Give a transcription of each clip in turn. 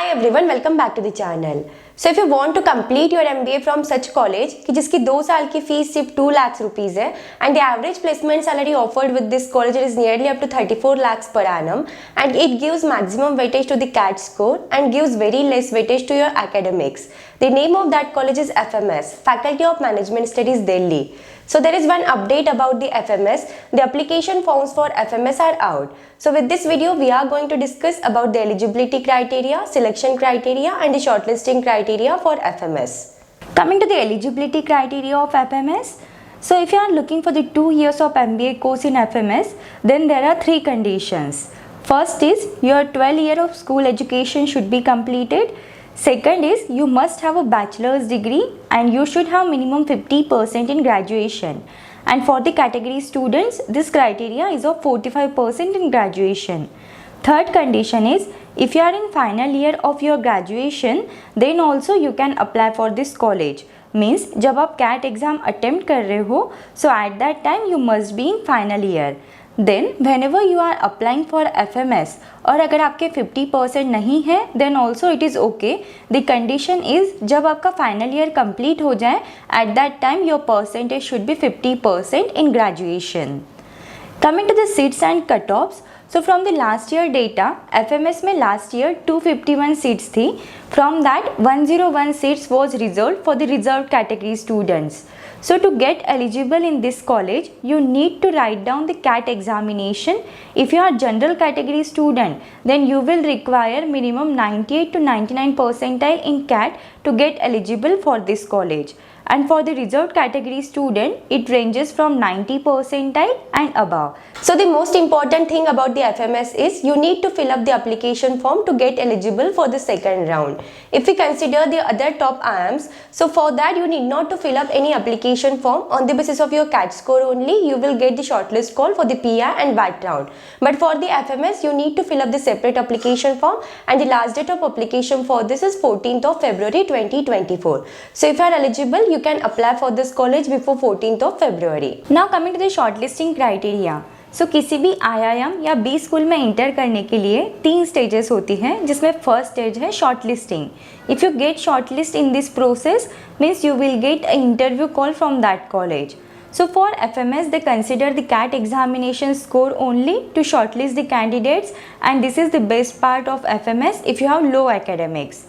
Hi everyone, welcome back to the channel. So if you want to complete your MBA from such college कि जिसकी 2 साल की fees सिर्फ 2 lakhs rupees है and the average placement salary offered with this college is nearly up to 34 lakhs per annum and it gives maximum weightage to the CAT score and gives very less weightage to your academics. The name of that college is FMS, Faculty of Management Studies, Delhi. So there is one update about the FMS. The application forms for FMS are out. So with this video, we are going to discuss about the eligibility criteria, selection criteria and the shortlisting criteria for FMS. Coming to the eligibility criteria of FMS. So if you are looking for the 2 years of MBA course in FMS, then there are 3 conditions. First is your 12 year of school education should be completed. Second is you must have a bachelor's degree and you should have minimum 50% in graduation. And for the category students, this criteria is of 45% in graduation. Third condition is if you are in final year of your graduation, then also you can apply for this college. Means जब आप CAT exam attempt कर रहे हो, so at that time you must be in final year. Then whenever you are applying for FMS और अगर आपके 50% नहीं है then also it is okay. The condition is जब आपका final year complete हो जाए at that time your percentage should be 50% in graduation. Coming to the seats and cutoffs. So from the last year data, FMS में last year 251 seats थी. From that 101 seats was reserved for the reserved category students. So to get eligible in this college, you need to write down the CAT examination. If you are general category student, then you will require minimum 98 to 99 percentile in CAT to get eligible for this college. And for the reserved category student, it ranges from 90 percentile and above. So the most important thing about the FMS is you need to fill up the application form to get eligible for the second round. If we consider the other top IIMs, so for that you need not to fill up any application form. On the basis of your CAT score only, you will get the shortlist call for the PR and VAT round. But for the FMS, you need to fill up the separate application form and the last date of application for this is 14th of February 2024. So if you are eligible, you can apply for this college before 14th of February. Now coming to the shortlisting criteria. So किसी भी IIM या B school में inter करने के लिए 3 stages होती हैं जिसमें फर्स्ट स्टेज है shortlisting. If you get shortlist in this process means you will get a interview call from that college. So for FMS, they consider the CAT examination score only to shortlist the candidates and this is the best part of FMS if you have low academics.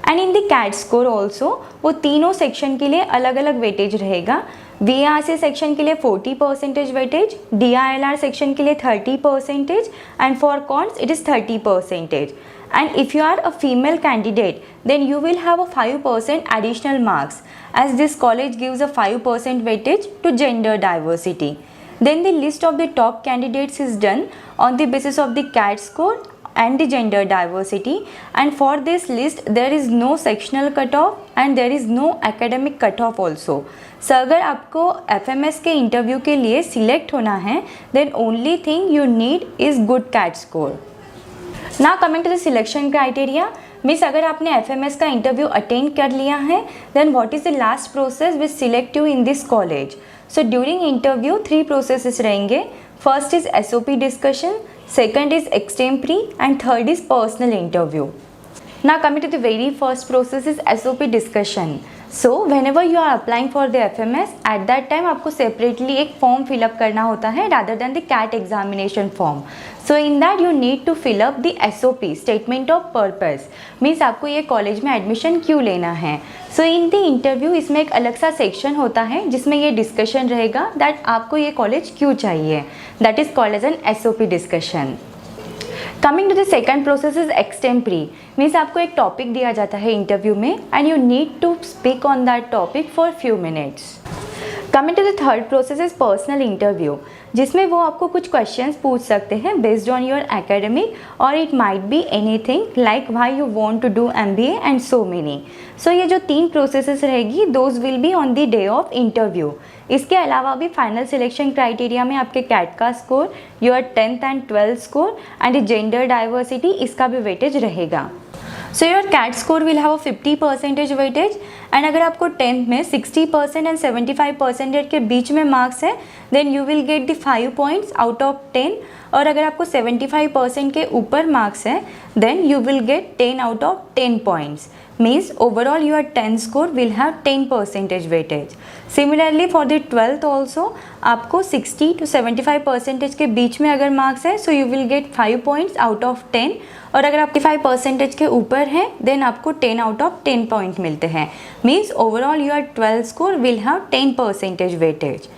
And in the CAT score also वो तीनों section के लिए अलग अलग weightage रहेगा. VRC section के लिए 40% weightage, DILR section के लिए 30% and for cons it is 30%. And if you are a female candidate, then you will have a 5% additional marks as this college gives a 5% weightage to gender diversity. Then the list of the top candidates is done on the basis of the CAT score and the gender diversity, and for this list there is no sectional cutoff and there is no academic cutoff also. So अगर आपको FMS के interview के लिए select होना है then only thing you need is good CAT score. Now coming to the selection criteria, means अगर आपने FMS का इंटरव्यू अटेंड कर लिया है then what is the last process which select you in this college. So during interview 3 processes रहेंगे. First is SOP discussion, second is extempore and third is personal interview. Now coming to the very first process is SOP discussion. So whenever you are applying for the FMS, at that time आपको separately एक form fill up करना होता है rather than the CAT examination form. So in that you need to fill up the SOP, statement of purpose. Means आपको ये college में admission क्यों लेना है. So in the interview इसमें एक अलग सा सेक्शन होता है जिसमें ये डिस्कशन रहेगा that आपको ये कॉलेज क्यों चाहिए. That is called as an SOP discussion. Coming to the second process is extempore. Means आपको एक टॉपिक दिया जाता है इंटरव्यू में and you need to speak on that topic for few minutes. Coming to the third process is personal interview, जिसमें वो आपको कुछ क्वेश्चंस पूछ सकते हैं बेस्ड ऑन योर एकेडमिक और it might be anything like why you want to do MBA and so many. So ये जो 3 प्रोसेसेस रहेगी those will be on the day of interview. इसके अलावा भी फाइनल सिलेक्शन क्राइटेरिया में आपके CAT का score, your 10th and 12th score and gender diversity इसका भी वेटेज रहेगा. So your CAT score will have 50% weightage and अगर आपको 10th में 60% एंड 75% के बीच में मार्क्स है then you will get the 5 points out of 10 और अगर आपको 75% के ऊपर मार्क्स हैं then you will get 10 out of 10 points, means overall your 10 score will have 10% weightage. Similarly for the 12th also आपको 60 to 75% के बीच में अगर मार्क्स है so you will gate 5 points out of 10, और अगर आपके 5% के ऊपर हैं देन आपको 10 आउट ऑफ 10 पॉइंट मिलते हैं, means overall your 12 score will have 10% weightage.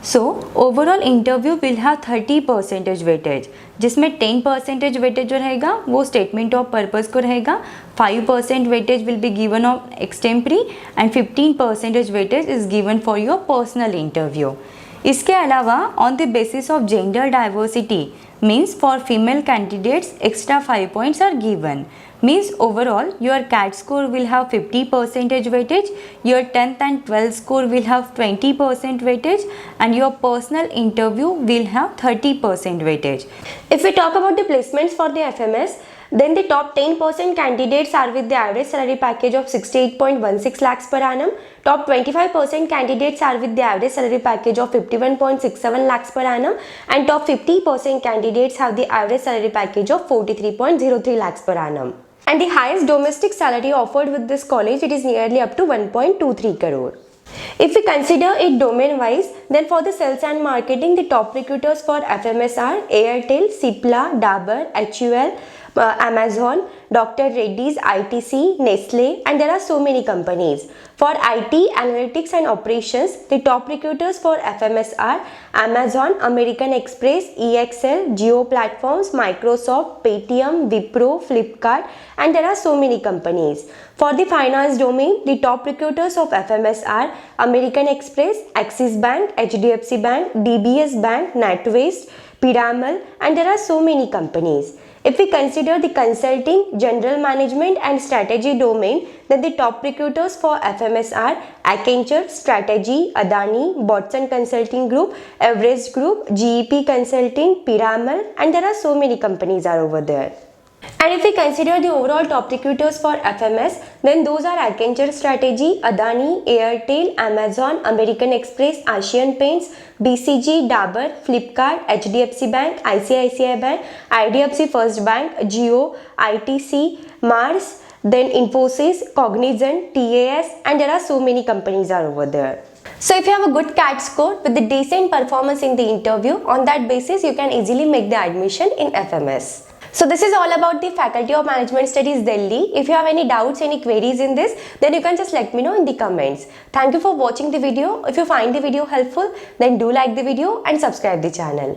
So overall interview will have 30% weightage, जिसमें 10% वेटेज जो रहेगा वो स्टेटमेंट ऑफ पर्पस को रहेगा, 5% weightage will be given of extempore and 15% weightage is given for your personal interview. इसके अलावा on the basis of gender diversity means for female candidates extra 5 points are given, means overall your CAT score will have 50% weightage, your 10th and 12th score will have 20% weightage, and your personal interview will have 30% weightage. If we talk about the placements for the FMS, then the top 10% candidates are with the average salary package of 68.16 lakhs per annum. Top 25% candidates are with the average salary package of 51.67 lakhs per annum, and top 50% candidates have the average salary package of 43.03 lakhs per annum. And the highest domestic salary offered with this college, it is nearly up to 1.23 crore. If we consider it domain wise, then for the sales and marketing, the top recruiters for FMS are Airtel, Cipla, Dabur, HUL, Amazon, Dr. Reddy's, ITC, Nestle, and there are so many companies. For IT, analytics and operations, the top recruiters for FMS are Amazon, American Express, EXL, Jio Platforms, Microsoft, Paytm, Wipro, Flipkart, and there are so many companies. For the finance domain, the top recruiters of FMS are American Express, Axis Bank, HDFC Bank, DBS Bank, NatWest, Piramal, and there are so many companies. If we consider the consulting, general management and strategy domain, then the top recruiters for FMS are Accenture, Strategy, Adani, Boston Consulting Group, Everest Group, GEP Consulting, Piramal, and there are so many companies are over there. And if we consider the overall top recruiters for FMS, then those are Accenture Strategy, Adani, Airtel, Amazon, American Express, Asian Paints, BCG, Dabur, Flipkart, HDFC Bank, ICICI Bank, IDFC First Bank, Jio, ITC, Mars, then Infosys, Cognizant, TAS, and there are so many companies are over there. So if you have a good CAT score with the decent performance in the interview, on that basis you can easily make the admission in FMS. So this is all about the Faculty of Management Studies Delhi. If you have any doubts, any queries in this, then you can just let me know in the comments. Thank you for watching the video. If you find the video helpful, then do like the video and subscribe the channel.